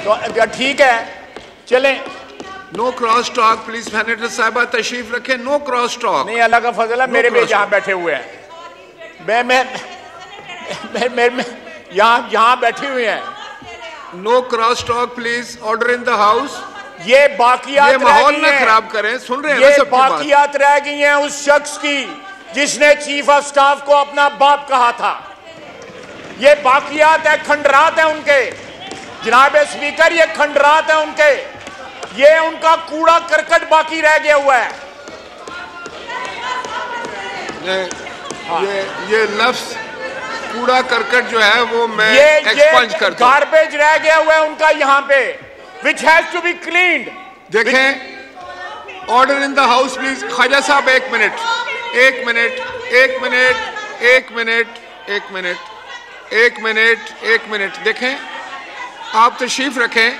तो ठीक है, चलें। No cross talk please. Senator साहिबा तशरीफ रखें। No cross talk. नहीं, अल्लाह का फजल है, मेरे भी यहाँ बैठे हुए हैं, मैं यहाँ बैठी हुई हैं। No cross talk please. Order in the house. ये बाकियात माहौल ना खराब करें। सुन रहे हैं ये बाकियात रह गई हैं उस शख्स की जिसने चीफ ऑफ स्टाफ को अपना बाप कहा था। ये बाकियात है, खंडरात है उनके, जनाब स्पीकर, ये खंडरात है उनके। ये उनका कूड़ा करकट बाकी रह गया हुआ है। ये लफ्ज कूड़ा करकट जो है वो मैं एक्सपंज करता हूं। गार्बेज रह गया हुआ है उनका यहाँ पे, which has to be cleaned। देखें, order in the house please. ख्वाजा साहब एक मिनट, एक मिनट, एक मिनट, एक मिनट, एक मिनट, एक मिनट, एक मिनट। देखें, आप तशरीफ रखें,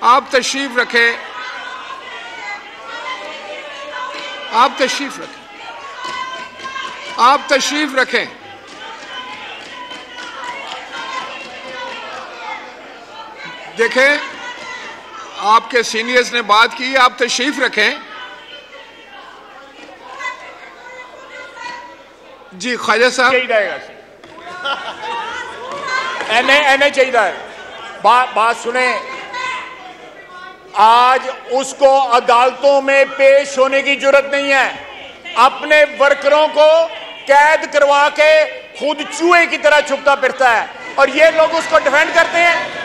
आप तशरीफ रखें, आप तशरीफ रखें, आप तशरीफ रखें। देखें, आपके सीनियर्स ने बात की, आप तशरीफ रखें। जी ख्वाजा साहब। एने चाहिए। बात सुने, आज उसको अदालतों में पेश होने की जरूरत नहीं है। अपने वर्करों को कैद करवा के खुद चूहे की तरह छुपता फिरता है और ये लोग उसको डिफेंड करते हैं।